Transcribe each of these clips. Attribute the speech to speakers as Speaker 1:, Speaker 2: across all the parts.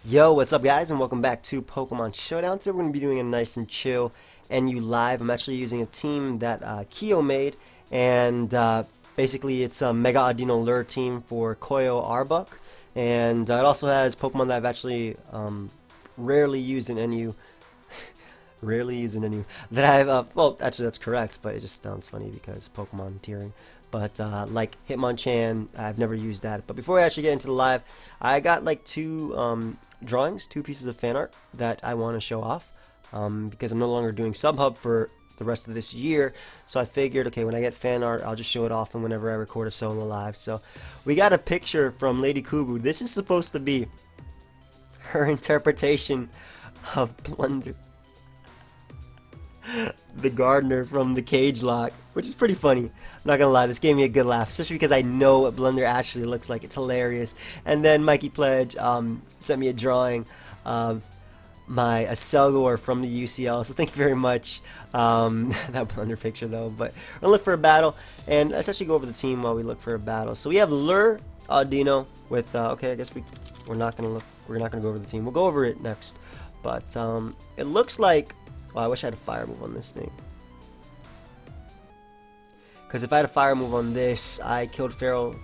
Speaker 1: Yo, what's up guys, and welcome back to Pokemon Showdown. Today we're going to be doing a nice and chill NU live. I'm actually using a team that Keo made, and basically it's a Mega Audino Lure team for CHARRRRRBOK, and it also has Pokemon that I've actually rarely used in NU. Rarely used in NU. That I've, well, actually that's correct, but it just sounds funny because Pokemon tiering. But like Hitmonchan, I've never used that. But before we actually get into the live, I got like two drawings, two pieces of fan art that I want to show off because I'm no longer doing Subhub for the rest of this year. So I figured, okay, when I get fan art, I'll just show it off and whenever I record a solo live. So we got a picture from Lady Kubu. This is supposed to be her interpretation of Blunder, the gardener from the Cage Lock, which is pretty funny. I'm not gonna lie, this gave me a good laugh, especially because I know what Blunder actually looks like. It's hilarious. And then Mikey Pledge sent me a drawing of my Aselgor from the UCL, so thank you very much. That Blunder picture though, but we're gonna look for a battle, and let's actually go over the team while we look for a battle. So we have Lure Audino with okay, I guess we're not gonna go over the team. We'll go over it next, but it looks like, well, I wish I had a fire move on this thing. Because if I had a fire move on this, I killed Feral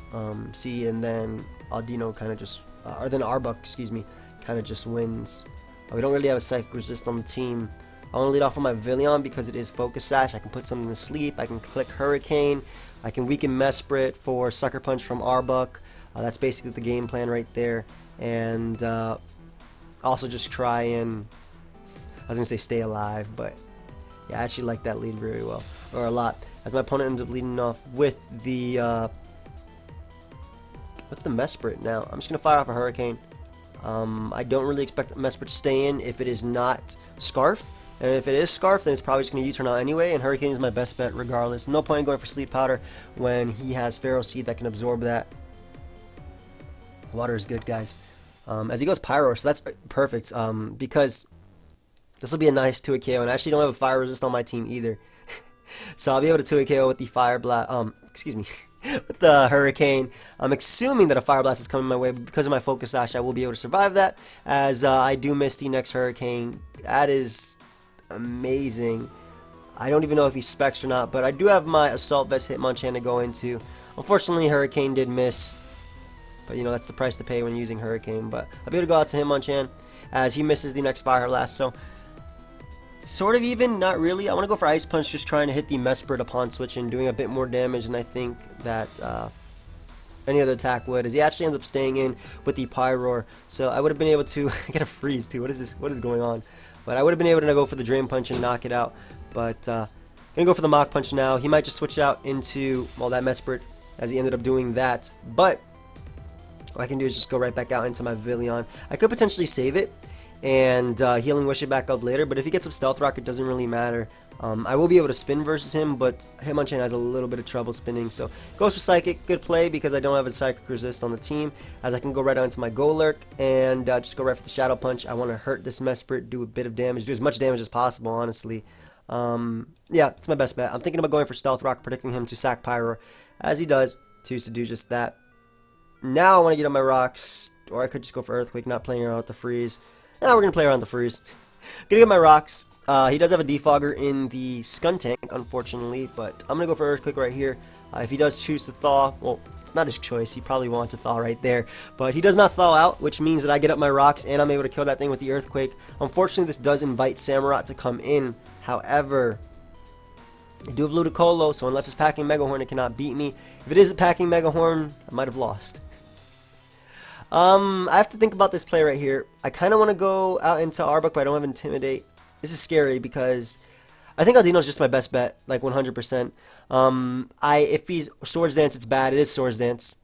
Speaker 1: Seed, and then Audino kind of just, or then Arbok, excuse me, kind of just wins. We don't really have a Psychic Resist on the team. I want to lead off with my Villion because it is Focus Sash. I can put something to sleep. I can click Hurricane. I can weaken Mesprit for Sucker Punch from Arbok. That's basically the game plan right there. And also just try and, I was going to say stay alive, but yeah, I actually like that lead very well, or a lot. As my opponent ends up leading off with the Mesprit now. I'm just going to fire off a Hurricane. I don't really expect Mesprit to stay in if it is not Scarf. And if it is Scarf, then it's probably just going to U-turn out anyway, and Hurricane is my best bet regardless. No point in going for Sleep Powder when he has Feral Seed that can absorb that. Water is good, guys. As he goes Pyro, so that's perfect, because this will be a nice 2-hit KO, and I actually don't have a fire resist on my team either. So I'll be able to 2-hit KO with the Fire Blast, excuse me, with the Hurricane. I'm assuming that a Fire Blast is coming my way, but because of my Focus Sash, I will be able to survive that, as I do miss the next Hurricane. That is amazing. I don't even know if he specs or not, but I do have my Assault Vest Hitmonchan to go into. Unfortunately, Hurricane did miss, but you know, that's the price to pay when using Hurricane. But I'll be able to go out to Hitmonchan, as he misses the next Fire Blast, so sort of even, not really. I want to go for Ice Punch, just trying to hit the Mesprit upon switching, doing a bit more damage than I think that any other attack would, as he actually ends up staying in with the Pyroar. So I would have been able to get a freeze too. What is this? What is going on? But I would have been able to go for the Drain Punch and knock it out. But gonna go for the Mach Punch now. He might just switch out into, well, that Mesprit, as he ended up doing that. But what I can do is just go right back out into my Villion. I could potentially save it and Healing Wish it back up later, but if he gets up Stealth Rock, it doesn't really matter. I will be able to spin versus him, but Hitmonchan has a little bit of trouble spinning, so goes for Psychic. Good play, because I don't have a Psychic Resist on the team, as I can go right on into my Golurk and just go right for the Shadow Punch. I want to hurt this Mesprit, do a bit of damage, do as much damage as possible, honestly. Yeah, it's my best bet. I'm thinking about going for Stealth Rock, predicting him to sack Pyro, as he does, choose to do just that. Now I want to get on my rocks, or I could just go for Earthquake, not playing around with the Freeze. Now we're going to play around the Freeze. Gonna get my rocks. He does have a Defogger in the Skuntank, unfortunately, but I'm going to go for Earthquake right here. If he does choose to Thaw, well, it's not his choice. He probably wants to Thaw right there, but he does not Thaw out, which means that I get up my rocks and I'm able to kill that thing with the Earthquake. Unfortunately, this does invite Samurott to come in. However, I do have Ludicolo, so unless it's packing Mega Horn, it cannot beat me. If it is a packing Mega Horn, I might have lost. I have to think about this play right here. I kind of want to go out into Arbok, but I don't have Intimidate. This is scary because I think Audino's just my best bet, like 100%. If he's Swords Dance, it's bad. It is Swords Dance,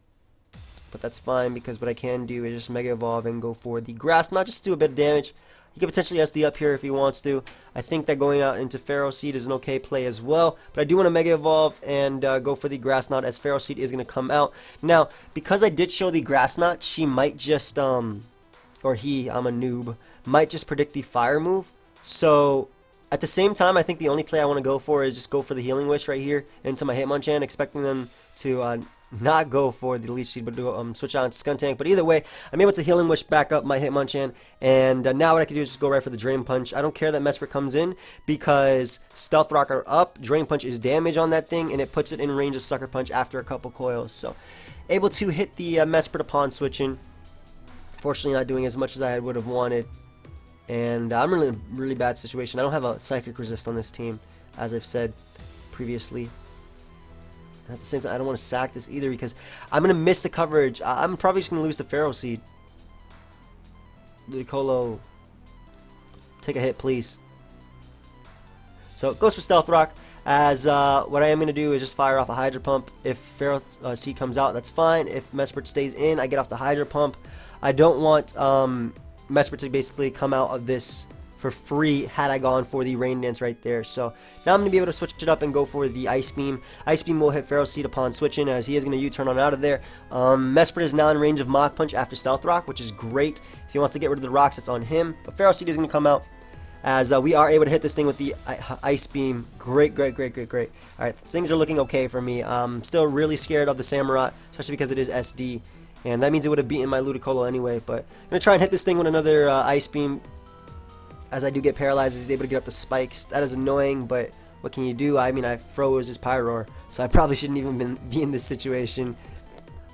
Speaker 1: but that's fine because what I can do is just Mega Evolve and go for the Grass Knot, just to do a bit of damage. He could potentially SD up here if he wants to. I think that going out into Feral Seed is an okay play as well. But I do want to Mega Evolve and go for the Grass Knot, as Feral Seed is going to come out. Now, because I did show the Grass Knot, she might just, or he, I'm a noob, might just predict the Fire move. So, at the same time, I think the only play I want to go for is just go for the Healing Wish right here into my Hitmonchan, expecting them to not go for the Leech Seed, but do switch out to Skuntank. But either way, I'm able to Healing Wish back up my Hitmonchan, and now what I can do is just go right for the Drain Punch. I don't care that Mesprit comes in because Stealth Rock are up. Drain Punch is damage on that thing, and it puts it in range of Sucker Punch after a couple coils. So able to hit the Mesprit upon switching. Fortunately, not doing as much as I would have wanted, and I'm in a really bad situation. I don't have a Psychic Resist on this team, as I've said previously. And at the same time, I don't want to sack this either because I'm going to miss the coverage. I'm probably just going to lose the Pharaoh Seed. Ludicolo, take a hit, please. So it goes for Stealth Rock. As what I am going to do is just fire off a Hydro Pump. If Pharaoh Seed comes out, that's fine. If Mesprit stays in, I get off the Hydro Pump. I don't want Mesprit to basically come out of this for free had I gone for the Rain Dance right there. So now I'm going to be able to switch it up and go for the Ice Beam. Ice Beam will hit Pharaoh Seed upon switching, as he is going to U-turn on out of there. Mesprit is now in range of Mach Punch after Stealth Rock, which is great. If he wants to get rid of the rocks, it's on him. But Pharaoh Seed is going to come out, as we are able to hit this thing with the Ice Beam. Great, great, great, great, great. Alright, things are looking okay for me. I'm still really scared of the Samurott, especially because it is SD. And that means it would have beaten my Ludicolo anyway. But I'm going to try and hit this thing with another Ice Beam. As I do get paralyzed, he's able to get up the spikes. That is annoying, but what can you do? I mean, I froze his Pyroar, so I probably shouldn't even be in this situation.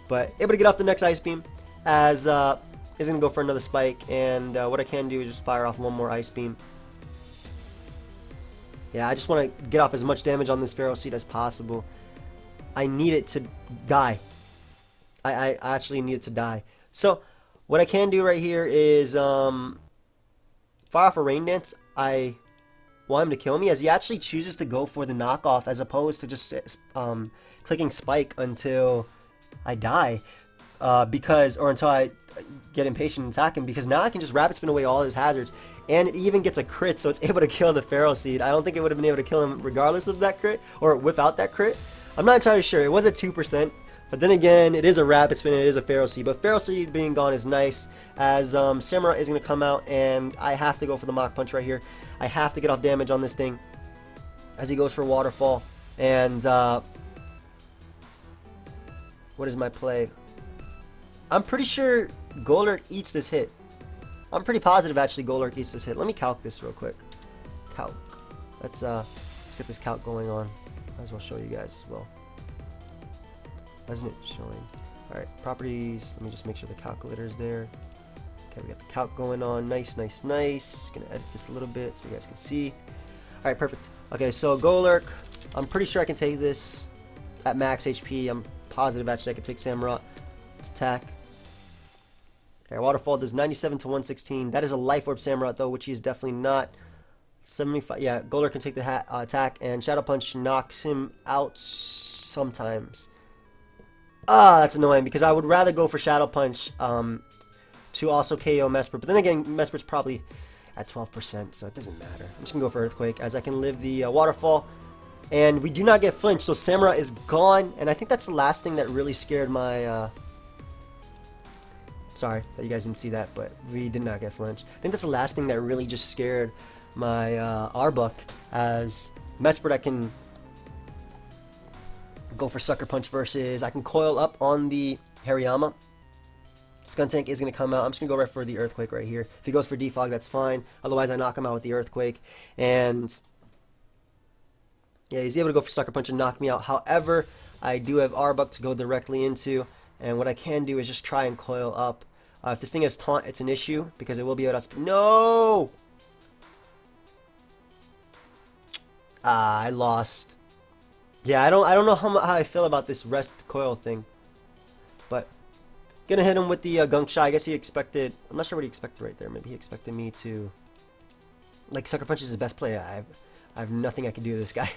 Speaker 1: But able to get off the next Ice Beam, as is going to go for another spike. And what I can do is just fire off one more Ice Beam. Yeah, I just want to get off as much damage on this Pharaoh Seed as possible. I need it to die. I actually need it to die. So what I can do right here is fire off a Rain Dance. I want him to kill me, as he actually chooses to go for the knockoff as opposed to just clicking Spike until I die, or until I get impatient and attack him, because now I can just Rapid Spin away all his hazards, and it even gets a crit, so it's able to kill the Pharaoh Seed. I don't think it would have been able to kill him regardless of that crit, or without that crit. I'm not entirely sure. It was at 2%. But then again, it is a Rapid Spin and it is a Pharaoh Seed. But Pharaoh Seed being gone is nice, as Samurott is going to come out, and I have to go for the Mach Punch right here. I have to get off damage on this thing as he goes for Waterfall. And what is my play? I'm pretty sure Golurk eats this hit. I'm pretty positive actually Golurk eats this hit. Let me calc this real quick. Calc. Let's get this calc going on. Might as well show you guys as well. Why isn't it showing? Alright, properties. Let me just make sure the calculator is there. Okay, we got the calc going on. Nice, nice, nice. Gonna edit this a little bit so you guys can see. Alright, perfect. Okay, so Golurk. I'm pretty sure I can take this at max HP. I'm positive actually I can take Samurott. Let's attack. Okay, Waterfall does 97 to 116. That is a Life Orb Samurott though, which he is definitely not. 75. Yeah, Golurk can take the attack, and Shadow Punch knocks him out sometimes. That's annoying because I would rather go for Shadow Punch to also KO Mesprit. But then again, Mesprit's probably at 12%, so it doesn't matter. I'm just going to go for Earthquake, as I can live the Waterfall. And we do not get flinch, so Samurott is gone. And I think that's the last thing that really scared my... Sorry that you guys didn't see that, but we did not get flinch. I think that's the last thing that really just scared my CHARRRRRBOK, as Mesprit I can go for Sucker Punch versus, I can coil up on the Hariyama. Skuntank is going to come out. I'm just going to go right for the Earthquake right here. If he goes for Defog, that's fine. Otherwise, I knock him out with the Earthquake. And yeah, he's able to go for Sucker Punch and knock me out. However, I do have CHARRRRRBOK to go directly into. And what I can do is just try and coil up. If this thing has Taunt, it's an issue because it will be able to... No! I lost. Yeah, I don't know how I feel about this rest coil thing, but gonna hit him with the Gunk Shot. I guess he expected. I'm not sure what he expected right there. Maybe he expected me to, like, Sucker Punch is his best play. I have nothing I can do to this guy.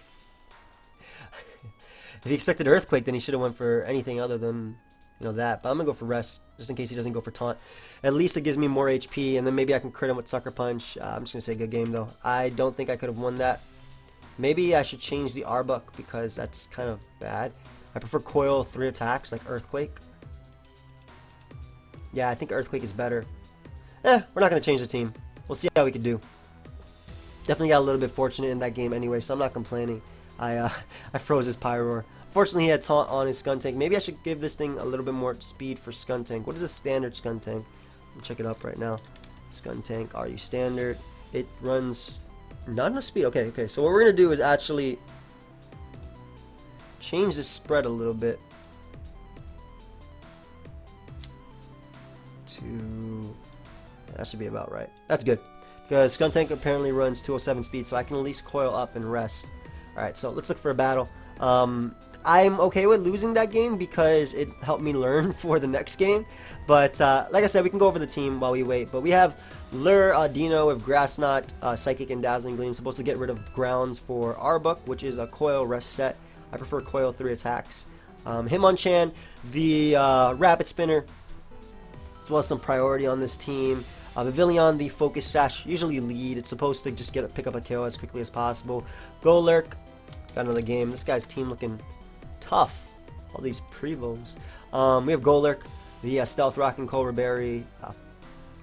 Speaker 1: If he expected Earthquake, then he should have went for anything other than, you know, that. But I'm gonna go for rest just in case he doesn't go for Taunt. At least it gives me more HP, and then maybe I can crit him with Sucker Punch. I'm just gonna say good game though. I don't think I could have won that. Maybe I should change the CHARRRRRBOK because that's kind of bad. I prefer coil 3 attacks like Earthquake. Yeah, I think Earthquake is better. We're not going to change the team. We'll see how we can do. Definitely got a little bit fortunate in that game anyway, so I'm not complaining. I froze his Pyroar. Fortunately, he had taunt on his Skuntank. Maybe I should give this thing a little bit more speed for Skuntank. What is a standard Skuntank? Let me check it up right now. Skuntank, are you standard? It runs not enough speed. Okay. So what we're gonna do is actually change the spread a little bit to, that should be about right. That's good, because Skuntank apparently runs 207 speed, so I can at least coil up and rest. Alright, so let's look for a battle. I'm okay with losing that game because it helped me learn for the next game. But like I said, we can go over the team while we wait. But we have Lure, Dino with Grass Knot, Psychic, and Dazzling Gleam. Supposed to get rid of Grounds for Arbok, which is a Coil Rest set. I prefer Coil 3 attacks. Hitmonchan, the Rapid Spinner, as well as some priority on this team. Pavilion, the Focus Sash, usually lead. It's supposed to just pick up a kill as quickly as possible. Golurk, got another game. This guy's team looking tough. All these prevos. We have Golurk, the Stealth Rock and Cobra Berry,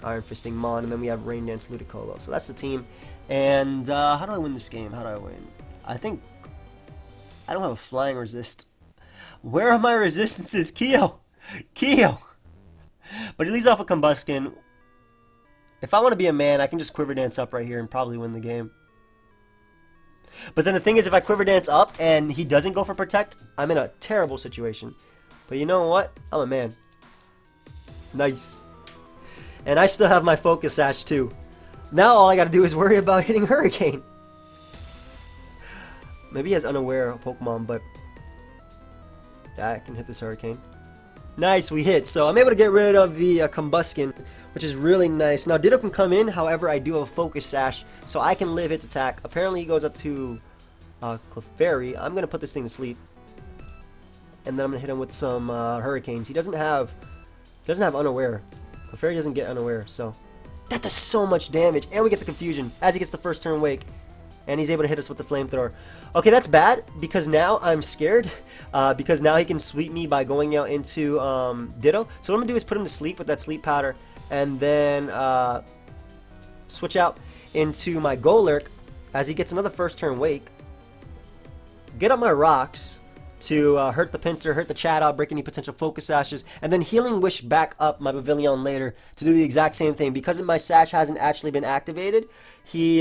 Speaker 1: Iron Fisting Mon, and then we have Rain Dance Ludicolo. So that's the team. And how do I win this game? How do I win? I think I don't have a flying resist. Where are my resistances? Keo! But he leads off a Combuskin. If I want to be a man, I can just Quiver Dance up right here and probably win the game. But then the thing is, if I Quiver Dance up and he doesn't go for Protect, I'm in a terrible situation. But you know what? I'm a man. Nice. And I still have my Focus Sash too. Now all I gotta do is worry about hitting Hurricane. Maybe he has Unaware Pokemon, but I can hit this Hurricane. Nice, we hit. So I'm able to get rid of the Combuskin, which is really nice. Now Ditto can come in, however I do have a Focus Sash, so I can live its attack. Apparently he goes up to Clefairy. I'm going to put this thing to sleep. And then I'm going to hit him with some Hurricanes. He doesn't have Unaware. Clefairy doesn't get Unaware, so that does so much damage. And we get the Confusion as he gets the first turn Wake. And he's able to hit us with the Flamethrower. Okay, that's bad, because now I'm scared. Because now he can sweep me by going out into Ditto. So what I'm going to do is put him to sleep with that Sleep Powder. And then switch out into my Golurk as he gets another first turn Wake. Get up my Rocks to hurt the Pinsir, hurt the Chatot, break any potential Focus Sashes. And then Healing Wish back up my Pavilion later to do the exact same thing. Because my Sash hasn't actually been activated, he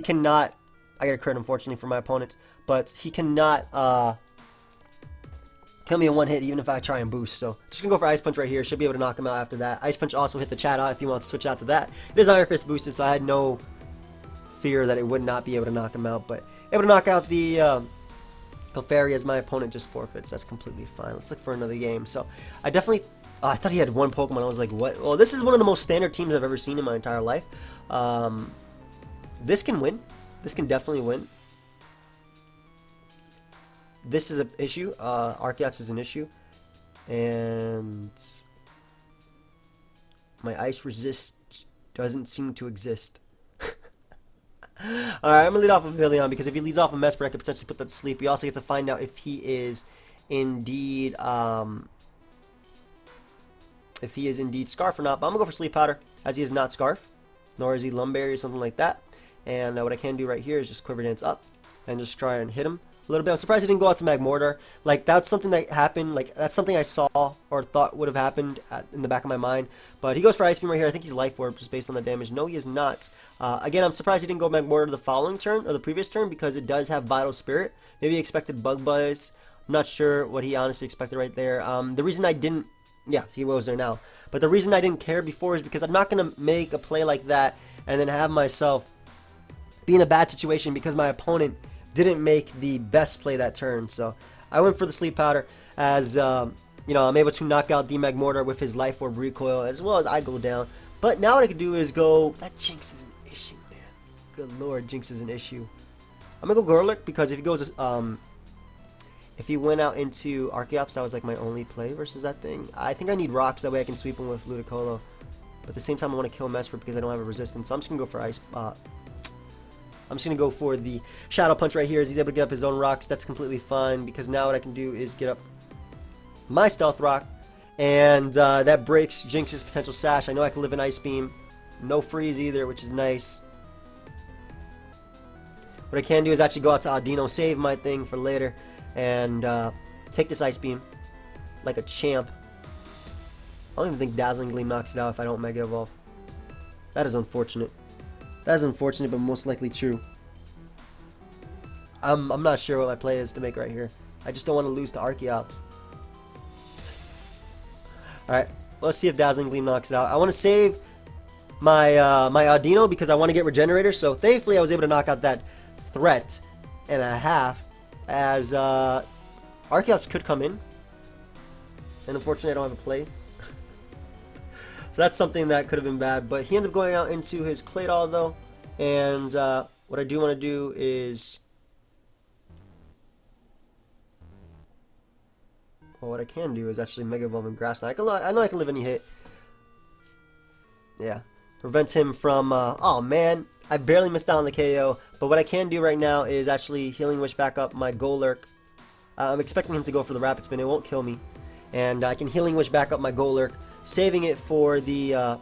Speaker 1: cannot, I got a crit unfortunately for my opponent, but he cannot kill me in one hit even if I try and boost. So just gonna go for Ice Punch right here. Should be able to knock him out after that. Ice Punch also hit the Chatot if you want to switch out to that. It is Iron Fist boosted, so I had no fear that it would not be able to knock him out, but able to knock out the Clefairy as my opponent just forfeits. That's completely fine. Let's look for another game. So I definitely, I thought he had one Pokemon. I was like, what? Well, this is one of the most standard teams I've ever seen in my entire life. This can win. This can definitely win. This is an issue. Archeops is an issue. And my Ice Resist doesn't seem to exist. Alright, I'm going to lead off of Pavilion because if he leads off of Mesper, I could potentially put that to sleep. We also get to find out if he is indeed Scarf or not. But I'm going to go for Sleep Powder as he is not Scarf. Nor is he Lumberry or something like that. And what I can do right here is just Quiver Dance up and just try and hit him a little bit. I'm surprised he didn't go out to Magmortar. Like, that's something that happened. Like, that's something I saw or thought would have happened in the back of my mind. But he goes for Ice Beam right here. I think he's Life Orb just based on the damage. No, he is not. Again, I'm surprised he didn't go Magmortar the following turn or the previous turn because it does have Vital Spirit. Maybe he expected Bug Buzz. I'm not sure what he honestly expected right there. The reason I didn't... Yeah, he was there now. But the reason I didn't care before is because I'm not going to make a play like that and then have myself be in a bad situation because my opponent didn't make the best play that turn. So I went for the Sleep Powder as, you know, I'm able to knock out the Magmortar with his Life Orb recoil as well as I go down. But now what I can do is go... That Jinx is an issue, man. Good lord, Jinx is an issue. I'm going to go Gorlick because if he goes... if he went out into Archeops, that was like my only play versus that thing. I think I need Rocks, that way I can sweep him with Ludicolo. But at the same time, I want to kill Mesper because I don't have a resistance. So I'm just going to go for Ice... I'm just going to go for the Shadow Punch right here as he's able to get up his own Rocks. That's completely fine because now what I can do is get up my Stealth Rock. And that breaks Jinx's potential Sash. I know I can live in Ice Beam. No freeze either, which is nice. What I can do is actually go out to Audino, save my thing for later. and take this Ice Beam like a champ. I don't even think Dazzling Gleam knocks it out if I don't Mega Evolve. That is unfortunate. That is unfortunate, but most likely true. I'm not sure what my play is to make right here. I just don't want to lose to Archeops. Alright, let's see if Dazzling Gleam knocks it out. I want to save my my Audino because I want to get Regenerator. So thankfully I was able to knock out that threat and a half, as Archeops could come in. And unfortunately I don't have a play. So that's something that could have been bad. But he ends up going out into his Claydol though. And what I do want to do is... Well, what I can do is actually Mega Evolve and Grass. I know I can live any hit. Yeah. Prevents him from... oh man, I barely missed out on the KO. But what I can do right now is actually Healing Wish back up my Golurk. I'm expecting him to go for the Rapid Spin. It won't kill me. And I can Healing Wish back up my Golurk, saving it for the...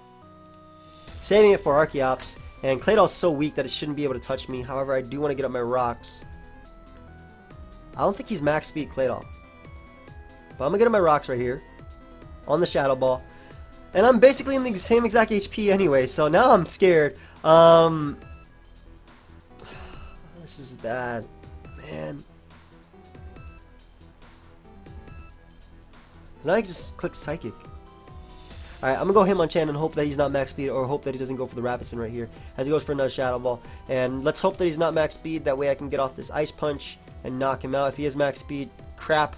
Speaker 1: saving it for Archeops. And Claydol's so weak that it shouldn't be able to touch me. However, I do want to get up my rocks. I don't think he's max speed Claydol. But I'm going to get up my rocks right here. On the Shadow Ball. And I'm basically in the same exact HP anyway. So now I'm scared. This is bad. Man. Now I can just click Psychic. Alright, I'm going to go Hitmonchan and hope that he's not max speed, or hope that he doesn't go for the Rapid Spin right here as he goes for another Shadow Ball. And let's hope that he's not max speed, that way I can get off this Ice Punch and knock him out. If he is max speed, crap.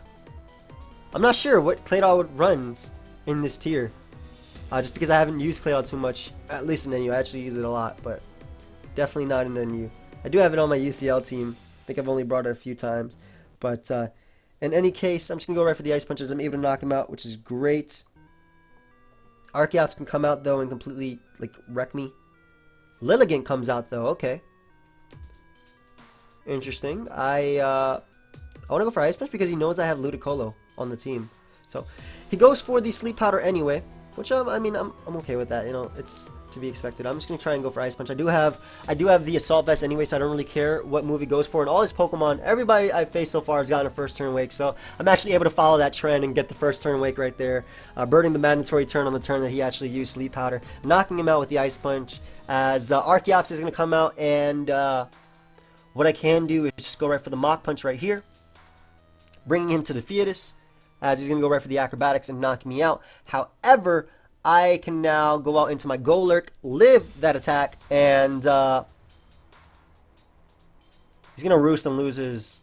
Speaker 1: I'm not sure what Claydol runs in this tier. Just because I haven't used Claydol too much, at least in NU. I actually use it a lot, but definitely not in NU. I do have it on my UCL team. I think I've only brought it a few times. But in any case, I'm just going to go right for the Ice Punches. I'm able to knock him out, which is great. Archeops can come out, though, and completely like wreck me. Lilligant comes out, though. Okay. Interesting. I want to go for Ice Punch because he knows I have Ludicolo on the team. So he goes for the Sleep Powder anyway, which I mean I'm okay with that. You know, it's to be expected. I'm just gonna try and go for Ice Punch. I do have the Assault Vest anyway, so I don't really care what move he goes for. And all his Pokemon, everybody I've faced so far has gotten a first turn wake, so I'm actually able to follow that trend and get the first turn wake right there, burning the mandatory turn on the turn that he actually used Sleep Powder, knocking him out with the Ice Punch. As Archeops is gonna come out, and what I can do is just go right for the Mach Punch right here, bringing him to the Fetus, as he's going to go right for the Acrobatics and knock me out. However, I can now go out into my Golurk, live that attack, and he's going to Roost and lose his...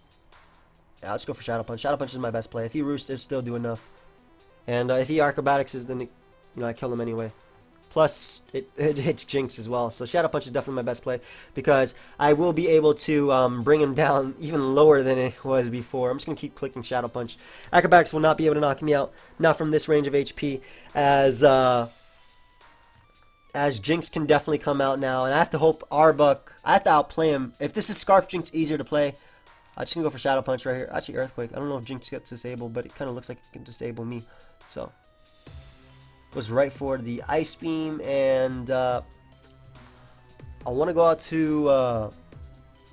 Speaker 1: Yeah, I'll just go for Shadow Punch. Shadow Punch is my best play. If he Roosts, it'll still do enough. And if he Acrobatics, then you know, I kill him anyway. Plus, it hits Jinx as well. So Shadow Punch is definitely my best play because I will be able to bring him down even lower than it was before. I'm just going to keep clicking Shadow Punch. Acrobatics will not be able to knock me out. Not from this range of HP. As Jinx can definitely come out now. And I have to hope Arbok, I have to outplay him. If this is Scarf Jinx, easier to play. I'm just going to go for Shadow Punch right here. Actually, Earthquake. I don't know if Jinx gets disabled, but it kind of looks like it can disable me. So... goes right for the Ice Beam, and I want to go out to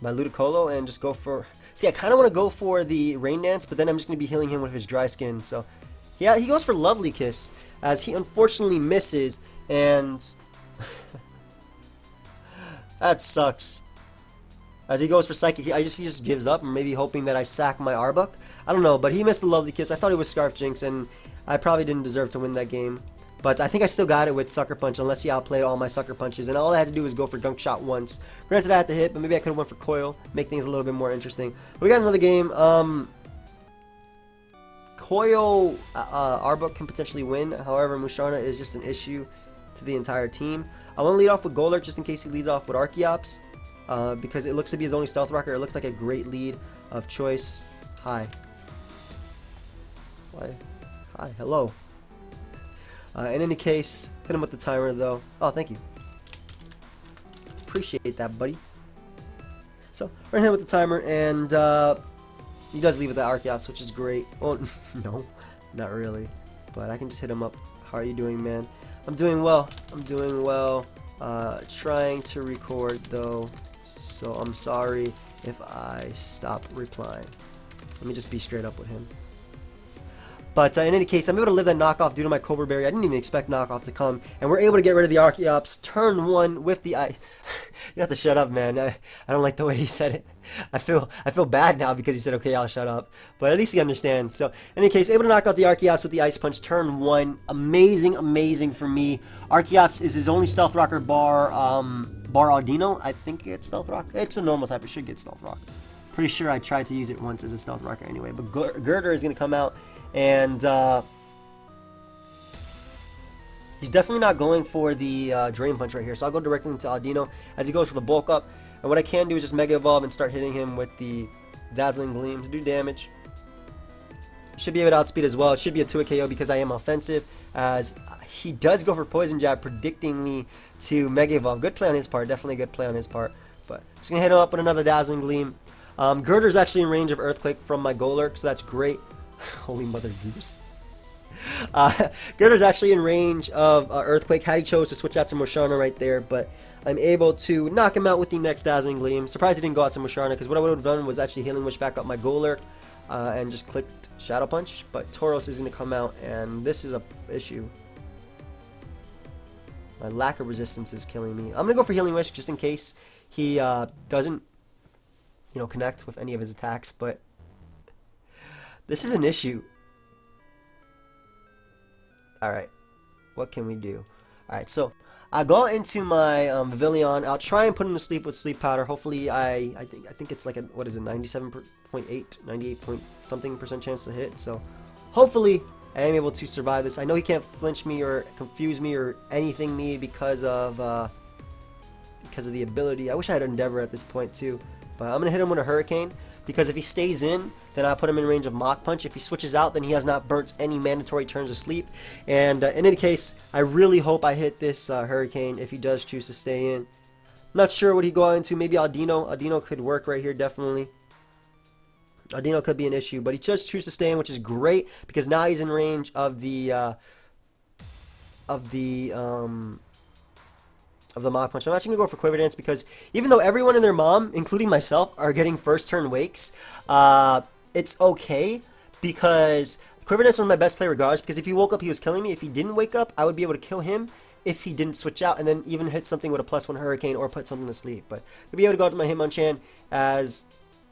Speaker 1: my Ludicolo and just go for... See, I kind of want to go for the Rain Dance, but then I'm just going to be healing him with his Dry Skin. So, yeah, he goes for Lovely Kiss, as he unfortunately misses, and that sucks. As he goes for Psychic, he just gives up, maybe hoping that I sack my Arbok. I don't know, but he missed the Lovely Kiss. I thought it was Scarf Jinx, and I probably didn't deserve to win that game. But I think I still got it with Sucker Punch, unless he outplayed all my Sucker Punches. And all I had to do was go for Gunk Shot once. Granted, I had to hit, but maybe I could have went for Coil. Make things a little bit more interesting. But we got another game. Coil, Arbok can potentially win. However, Musharna is just an issue to the entire team. I want to lead off with Golurk, just in case he leads off with Archeops. Because it looks to be his only Stealth Rocker. It looks like a great lead of choice. Hi. Why? Hi, hello. In any case, hit him with the timer though. Oh, thank you. Appreciate that, buddy. So, we're gonna hit him with the timer, and he does leave with the Archeops, which is great. Well, no, not really. But I can just hit him up. How are you doing, man? I'm doing well. I'm doing well. Trying to record though, so I'm sorry if I stop replying. Let me just be straight up with him. But in any case, I'm able to live that knockoff due to my Cobra Berry. I didn't even expect knockoff to come. And we're able to get rid of the Archeops turn 1 with the ice. You have to shut up, man. I don't like the way he said it. I feel bad now because he said, okay, I'll shut up. But at least he understands. So in any case, able to knock out the Archeops with the Ice Punch turn 1. Amazing, amazing for me. Archeops is his only Stealth Rocker bar Audino. I think it's Stealth Rock. It's a normal type. It should get Stealth Rock. Pretty sure I tried to use it once as a Stealth Rocker anyway. But Girder is going to come out. And he's definitely not going for the Drain Punch right here. So I'll go directly into Audino as he goes for the Bulk Up. And what I can do is just Mega Evolve and start hitting him with the Dazzling Gleam to do damage. Should be able to outspeed as well. It should be a 2-hit KO because I am offensive, as he does go for Poison Jab, predicting me to Mega Evolve. Good play on his part. Definitely a good play on his part. But just going to hit him up with another Dazzling Gleam. Girder's actually in range of Earthquake from my Golurk, so that's great. Holy Mother Goose. Girder's actually in range of Earthquake had he chose to switch out to Musharna right there, but I'm able to knock him out with the next Dazzling Gleam. Surprised he didn't go out to Musharna, because what I would have done was actually Healing Wish back up my Golurk and just clicked Shadow Punch, but Tauros is going to come out, and this is a issue. My lack of resistance is killing me. I'm going to go for Healing Wish just in case he doesn't, connect with any of his attacks, but this is an issue. Alright, what can we do? Alright, so I go into my Pavilion. I'll try and put him to sleep with Sleep Powder. Hopefully, I think it's like a, what is it, 97.8, 98 point something % chance to hit. So hopefully I am able to survive this. I know he can't flinch me or confuse me or anything me because of the ability. I wish I had Endeavor at this point too. But I'm going to hit him with a Hurricane, because if he stays in, then I'll put him in range of Mach Punch. If he switches out, then he has not burnt any mandatory turns of sleep. And in any case, I really hope I hit this Hurricane if he does choose to stay in. Not sure what he go out into. Maybe Audino. Audino could work right here, definitely. Audino could be an issue, but he just chooses to stay in, which is great, because now he's in range of the Mach Punch. I'm actually going to go for Quiver Dance, because even though everyone and their mom, including myself, are getting first turn wakes, it's okay, because Quiver Dance was my best play regardless, because if he woke up, he was killing me. If he didn't wake up, I would be able to kill him if he didn't switch out, and then even hit something with a +1 Hurricane or put something to sleep. But I'll be able to go to my Hitmonchan, as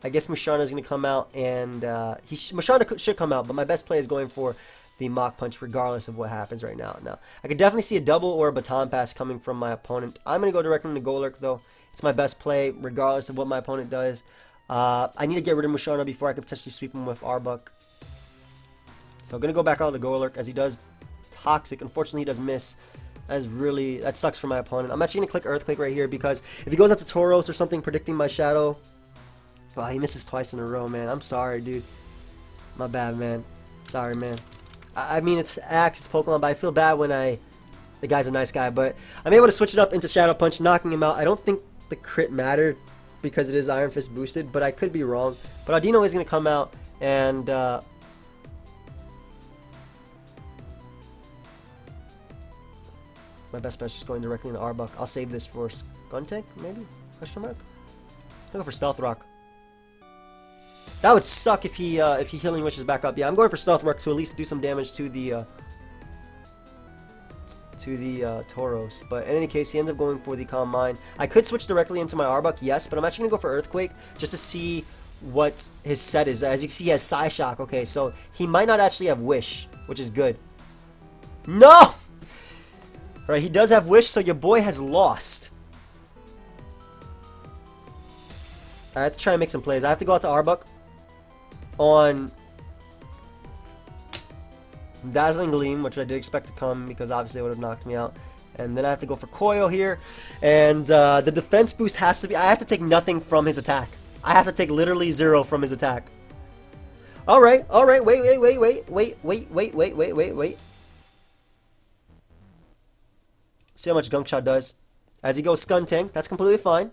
Speaker 1: I guess Musharna is going to come out, and Musharna should come out, but my best play is going for the Mach Punch regardless of what happens right now. Now, I could definitely see a double or a Baton Pass coming from my opponent. I'm going to go directly into Golurk though. It's my best play regardless of what my opponent does. I need to get rid of Musharna before I could potentially sweep him with Arbok. So I'm going to go back out to Golurk, as he does Toxic. Unfortunately, he does miss. That sucks for my opponent. I'm actually going to click Earthquake right here, because if he goes out to Tauros or something predicting my Shadow, wow, he misses twice in a row, man. I'm sorry, dude. My bad, man. Sorry, man. I mean, it's Axe's Pokemon, but I feel bad when the guy's a nice guy. But I'm able to switch it up into Shadow Punch, knocking him out. I don't think the crit mattered because it is Iron Fist boosted, but I could be wrong. But Audino is going to come out, and my best bet is just going directly into Arbok. I'll save this for Skuntank, maybe? Question mark? I'll go for Stealth Rock. That would suck if he Healing Wishes back up. Yeah, I'm going for Stealth Rock to at least do some damage to the Tauros. But in any case, he ends up going for the Calm Mind. I could switch directly into my Arbok, yes, but I'm actually going to go for Earthquake just to see what his set is. As you can see, he has Psyshock. Okay, so he might not actually have Wish, which is good. No! Alright, he does have Wish, so your boy has lost. I have to try and make some plays. I have to go out to Arbok on Dazzling Gleam, which I did expect to come because obviously it would have knocked me out. And then I have to go for Coil here. And the defense boost has to be... I have to take nothing from his attack. I have to take literally 0 from his attack. Alright, alright, wait. See how much Gunk Shot does. As he goes Skuntank, that's completely fine.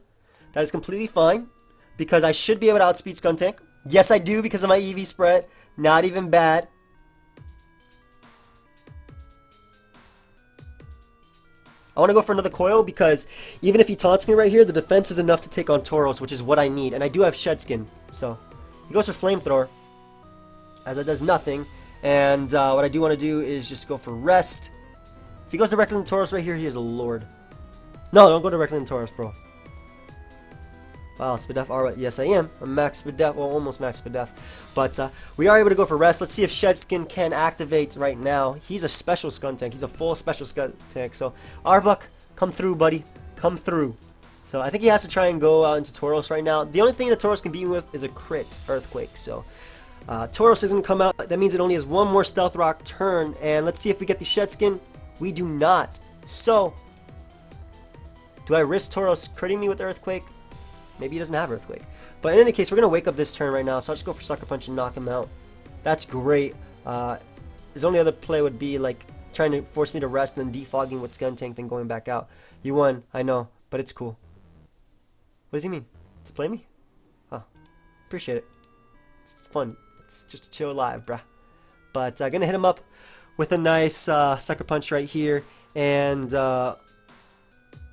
Speaker 1: That is completely fine, because I should be able to outspeed Skuntank. Yes, I do, because of my EV spread. Not even bad. I want to go for another Coil, because even if he taunts me right here, the defense is enough to take on Tauros, which is what I need. And I do have Shed Skin, so he goes for Flamethrower. as it does nothing. And what I do want to do is just go for rest. If he goes directly into Tauros right here, he is a lord. No, don't go directly into Tauros, bro. Wow, Spadef are, yes I am. I'm max Spadef, well almost max Spadef. But we are able to go for rest. Let's see if Shedskin can activate right now. He's a special Skuntank. He's a full special Skuntank. So Arbok, come through, buddy. Come through. So I think he has to try and go out into Tauros right now. The only thing that Tauros can beat me with is a crit Earthquake. So Tauros isn't come out. That means it only has one more Stealth Rock turn. And let's see if we get the Shedskin. We do not. So do I risk Tauros critting me with Earthquake? Maybe he doesn't have Earthquake. But in any case, we're going to wake up this turn right now. So I'll just go for Sucker Punch and knock him out. That's great. His only other play would be like trying to force me to rest and then defogging with Skuntank, then going back out. You won, I know, but it's cool. What does he mean? To play me? Oh, appreciate it. It's fun. It's just a chill live, bruh. But I'm going to hit him up with a nice Sucker Punch right here. And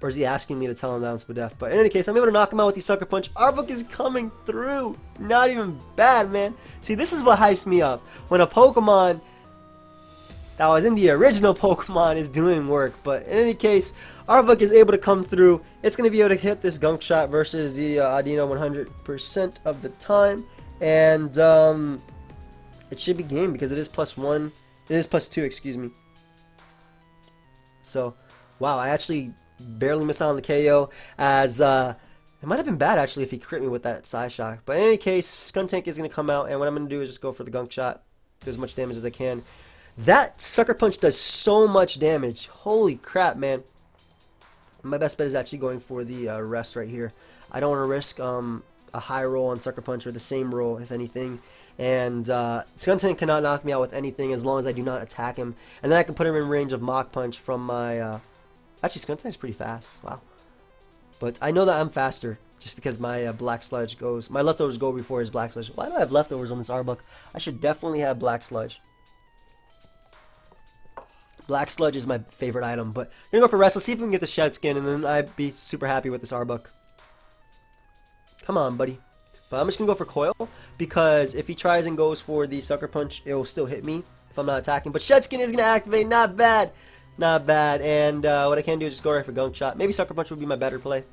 Speaker 1: or is he asking me to tell him that I'm Spadef? But in any case, I'm able to knock him out with the Sucker Punch. Arbok is coming through. Not even bad, man. See, this is what hypes me up. When a Pokemon that was in the original Pokemon is doing work. But in any case, Arbok is able to come through. It's going to be able to hit this Gunk Shot versus the Adino 100% of the time. And it should be game because it is +1. It is +2, excuse me. So, wow, I actually barely missed out on the KO, as it might have been bad actually if he crit me with that Psy Shock. But in any case, Skuntank is going to come out, and what I'm going to do is just go for the Gunk Shot, do as much damage as I can. That Sucker Punch does so much damage. Holy crap, man. My best bet is actually going for the rest right here. I don't want to risk a high roll on Sucker Punch, or the same roll, if anything. And Skuntank cannot knock me out with anything as long as I do not attack him. And then I can put him in range of Mach Punch from my... Actually, Skuntank's pretty fast. Wow. But I know that I'm faster just because my Black Sludge goes... My leftovers go before his Black Sludge. Why do I have leftovers on this Arbok? I should definitely have Black Sludge. Black Sludge is my favorite item. But I'm going to go for rest. Let's see if we can get the Shedskin, and then I'd be super happy with this Arbok. Come on, buddy. But I'm just going to go for Coil, because if he tries and goes for the Sucker Punch, it will still hit me if I'm not attacking. But Shedskin is going to activate. Not bad. Not bad. And what I can do is just go right for Gunk Shot. Maybe Sucker Punch would be my better play.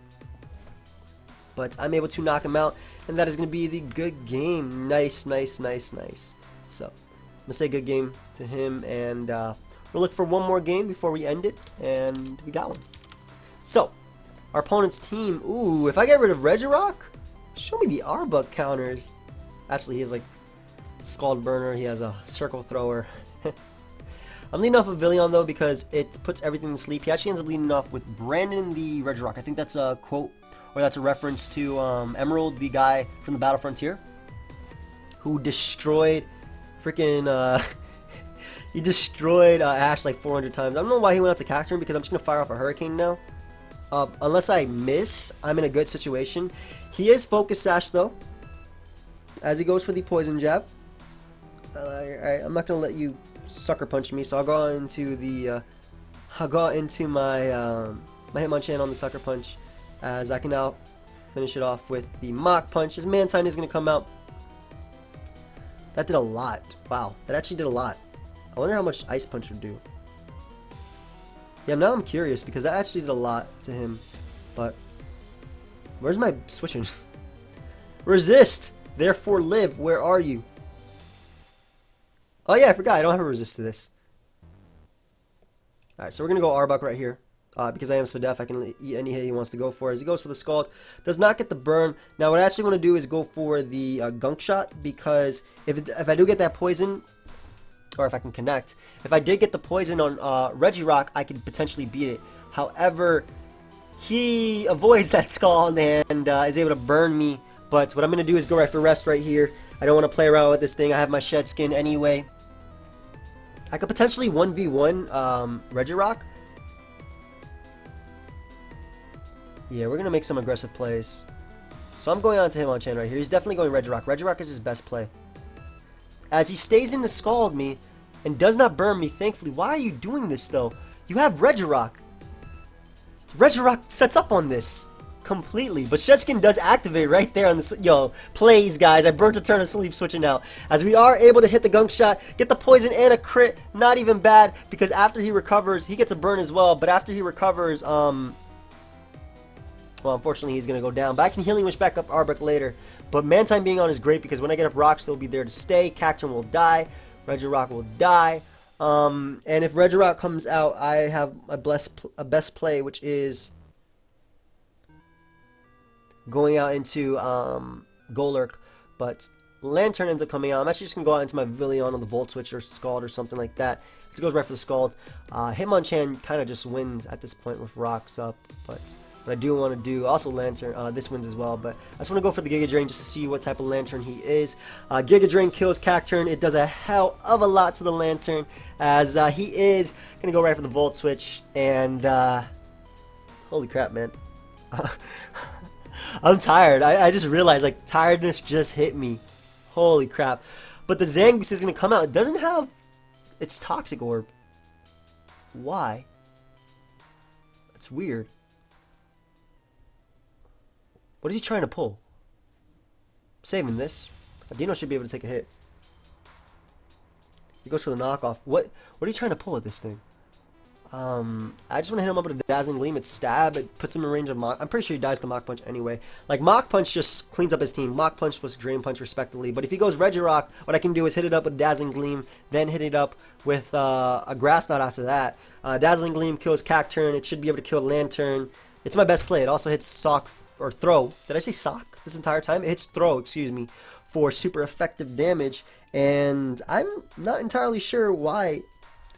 Speaker 1: But I'm able to knock him out. And that is going to be the good game. Nice, nice, nice, nice. So, I'm going to say good game to him. And we'll look for one more game before we end it. And we got one. So, our opponent's team. Ooh, if I get rid of Regirock, show me the Arbok counters. Actually, he has like Scald Burner. He has a Circle Thrower. I'm leading off of Villion though because it puts everything to sleep. He actually ends up leading off with Brandon the Regirock. I think that's a quote, or that's a reference to Emerald, the guy from the Battle Frontier, who destroyed freaking he destroyed Ash like 400 times. I don't know why he went out to Cacturne, because I'm just gonna fire off a Hurricane now. Unless I miss, I'm in a good situation. He is Focus Sash though, as he goes for the Poison Jab. Alright, I'm not gonna let you Sucker Punch me, so I'll go into the I'll go into my my Hitmonchan on the Sucker Punch, as I can now finish it off with the Mach Punch. His Mantine is gonna come out. That did a lot. Wow, that actually did a lot. I wonder how much Ice Punch would do. Yeah, now I'm curious, because that actually did a lot to him. But where's my switching? Resist, therefore live. Where are you? Oh yeah, I forgot. I don't have a resist to this. Alright, so we're going to go Arbok right here. Because I am Spadef, I can eat any hit he wants to go for. As he goes for the Scald, does not get the burn. Now what I actually want to do is go for the Gunk Shot, because if I do get that poison, or if I can connect, if I did get the poison on Regirock, I could potentially beat it. However, he avoids that Scald and is able to burn me. But what I'm going to do is go right for rest right here. I don't want to play around with this thing. I have my Shedskin anyway. I could potentially 1v1 Regirock. Yeah, we're going to make some aggressive plays. So I'm going on to Hitmonchan right here. He's definitely going Regirock. Regirock is his best play. As he stays in to Scald me and does not burn me, thankfully. Why are you doing this, though? You have Regirock. Regirock sets up on this. completely. But Shed Skin does activate right there on the... Yo, plays, guys. I burnt a turn of sleep switching out. As we are able to hit the gunk shot, get the poison and a crit. Not even bad, because after he recovers, he gets a burn as well. But after he recovers, well, unfortunately, he's going to go down. But I can Healing Wish back up Arbok later. But Mantine being on is great, because when I get up Rocks, they'll be there to stay. Cacturne will die. Regirock will die. And if Regirock comes out, I have a best play, which is going out into Golurk, but Lantern ends up coming out. I'm actually just going to go out into my Vivillon on the Volt Switch or Scald or something like that. It goes right for the Scald. Hitmonchan kind of just wins at this point with Rocks up, but what I do want to do, also Lantern, this wins as well, but I just want to go for the Giga Drain just to see what type of Lantern he is. Giga Drain kills Cacturne. It does a hell of a lot to the Lantern, as he is going to go right for the Volt Switch, and holy crap, man. I'm tired. I just realized, like, tiredness just hit me. Holy crap. But the Zangoose is going to come out. It doesn't have its Toxic Orb. Why? That's weird. What is he trying to pull? Saving this. Adino should be able to take a hit. He goes for the knockoff. What are you trying to pull at this thing? I just want to hit him up with a Dazzling Gleam. It's stab. It puts him in range of Mach. I'm pretty sure he dies to Mach Punch anyway. Like, Mach Punch just cleans up his team. Mach Punch plus Drain Punch respectively. But if he goes Regirock, what I can do is hit it up with Dazzling Gleam, then hit it up with a Grass Knot after that. Dazzling Gleam kills Cacturne. It should be able to kill Lantern. It's my best play. It also hits Sock, or Throw. Did I say Sock this entire time? It hits Throw, excuse me, for super effective damage. And I'm not entirely sure why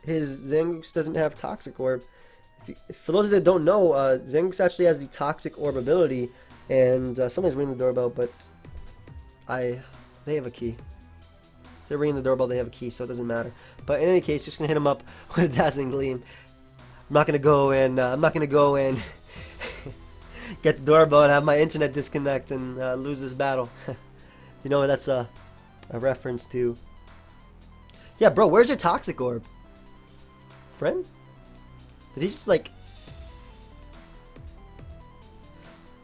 Speaker 1: his Zangoose doesn't have Toxic Orb. For those that don't know, Zangoose actually has the Toxic Orb ability, and somebody's ringing the doorbell, but they have a key. If they're ringing the doorbell, they have a key, so it doesn't matter. But in any case, just gonna hit him up with a Dazzling Gleam. I'm not gonna go and get the doorbell and have my internet disconnect and lose this battle. You know, that's a reference to. Yeah, bro, where's your Toxic Orb? Friend? Did he just like...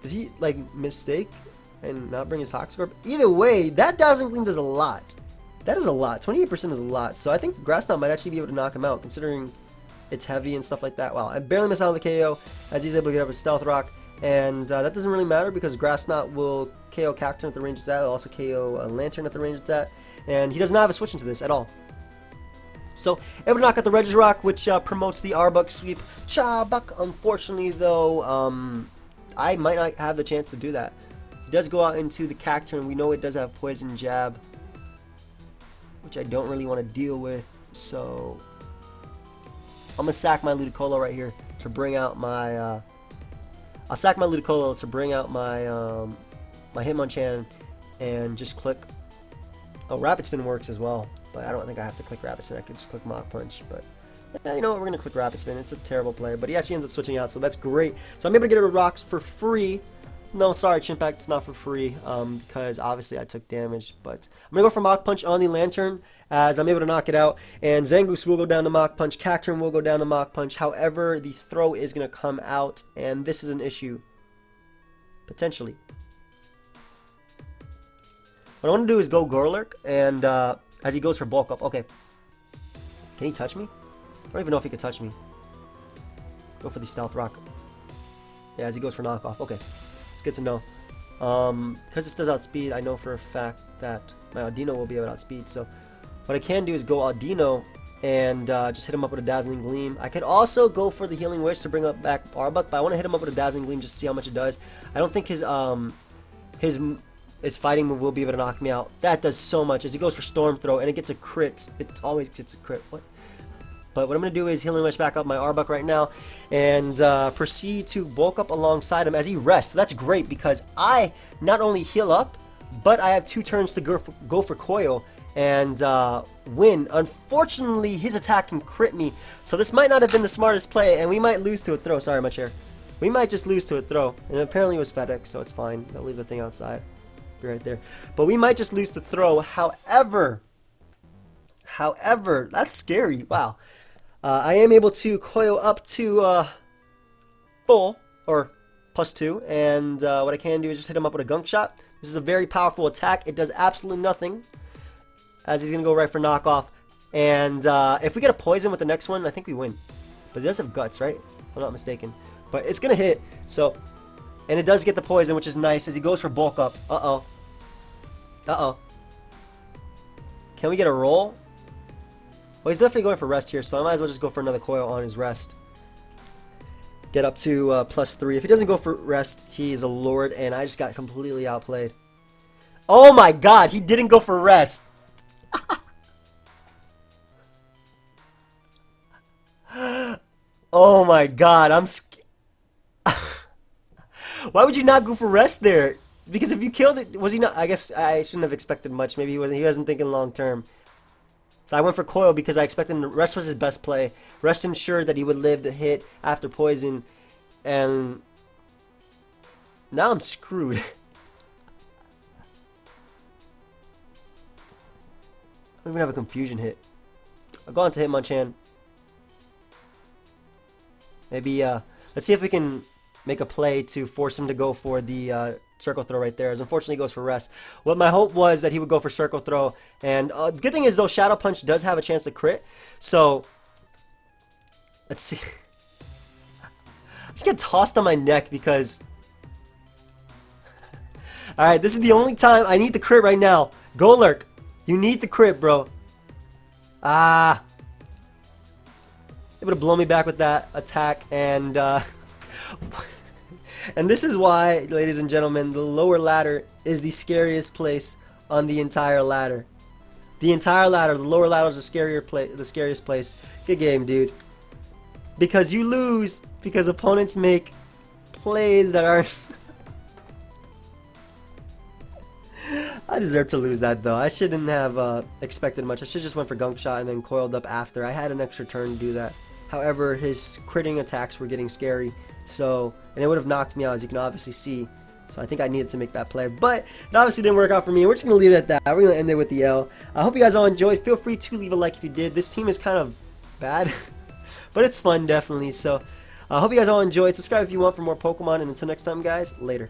Speaker 1: Did he like mistake and not bring his Toxic Orb? Either way, that Dazzling Gleam does a lot. That is a lot. 28% is a lot. So I think Grass Knot might actually be able to knock him out, considering it's heavy and stuff like that. Wow, I barely miss out on the KO as he's able to get up with Stealth Rock. And that doesn't really matter because Grass Knot will KO Cacturne at the range it's at. It'll also KO Lantern at the range it's at. And he does not have a switch into this at all. So, able to knock out the Regirock, which promotes the Arbok sweep. CHARRRRRBOK, unfortunately though, I might not have the chance to do that. He does go out into the Cacturne. We know it does have Poison Jab, which I don't really want to deal with. So, I'm going to sack my Ludicolo right here to bring out my... I'll sack my Ludicolo to bring out my my Hitmonchan and just click... Oh, Rapid Spin works as well. But I don't think I have to click Rapid Spin. I could just click Mach Punch. But yeah, you know what? We're going to click Rapid Spin. It's a terrible play. But he actually ends up switching out, so that's great. So I'm able to get rid of Rocks for free. No, sorry, Chimpact, it's not for free. Because obviously I took damage. But I'm going to go for Mach Punch on the Lantern as I'm able to knock it out. And Zangoose will go down to Mach Punch. Cacturne will go down to Mach Punch. However, the throw is going to come out. And this is an issue. Potentially. What I want to do is go Golurk and... as he goes for bulk up. Okay. Can he touch me? I don't even know if he could touch me. Go for the Stealth Rock. Yeah, as he goes for knockoff. Okay. It's good to know. Because this does outspeed, I know for a fact that my Audino will be able to outspeed. So what I can do is go Audino and just hit him up with a Dazzling Gleam. I could also go for the Healing Wish to bring up back Arbok, but I want to hit him up with a Dazzling Gleam just to see how much it does. I don't think his fighting move will be able to knock me out. That does so much. As he goes for Storm Throw, and it gets a crit. It always gets a crit. What? But what I'm going to do is Healing Wish back up my Arbok right now, and proceed to bulk up alongside him as he rests. So that's great, because I not only heal up, but I have 2 turns to go for Coil and win. Unfortunately, his attack can crit me, so this might not have been the smartest play, and we might lose to a throw. Sorry, my chair. We might just lose to a throw, and apparently it was FedEx, so it's fine. I'll leave the thing outside. Right there, but we might just lose to throw. However, that's scary. Wow. I am able to coil up to full, or +2, and what I can do is just hit him up with a gunk shot. This is a very powerful attack. It does absolutely nothing, as he's gonna go right for knockoff. And if we get a poison with the next one, I think we win. But it does have guts, right? If I'm not mistaken. But it's gonna hit. So, and it does get the poison, which is nice as he goes for bulk up. Uh oh. Can we get a roll? Well, he's definitely going for rest here, so I might as well just go for another coil on his rest. Get up to +3. If he doesn't go for rest, he's a lord, and I just got completely outplayed. Oh my god, he didn't go for rest. Oh my god, why would you not go for rest there? Because if you killed it, was he not? I guess I shouldn't have expected much. Maybe he wasn't thinking long term. So I went for coil because I expected rest was his best play. Rest ensured that he would live the hit after poison, and now I'm screwed. I don't even have a confusion hit. I'll go on to Hitmonchan. Maybe let's see if we can make a play to force him to go for the circle throw right there, as unfortunately he goes for rest. What my hope was that he would go for circle throw, and the good thing is though, Shadow Punch does have a chance to crit, so let's see. I just get tossed on my neck because alright, this is the only time I need the crit right now. Go Lurk, you need the crit, bro. Able to blow me back with that attack, and and this is why, ladies and gentlemen, the lower ladder is the scariest place on the entire ladder. The entire ladder, the lower ladder is the scariest place. Good game, dude. Because you lose because opponents make plays that are. I deserve to lose that though. I shouldn't have expected much. I should just went for gunk shot and then coiled up after. I had an extra turn to do that. However, his critting attacks were getting scary. So, and it would have knocked me out, as you can obviously see. So I think I needed to make that play, but it obviously didn't work out for me. We're just going to leave it at that. We're going to end it with the L. I hope you guys all enjoyed. Feel free to leave a like if you did. This team is kind of bad, but it's fun, definitely. So I hope you guys all enjoyed. Subscribe if you want for more Pokemon, and until next time, guys, later.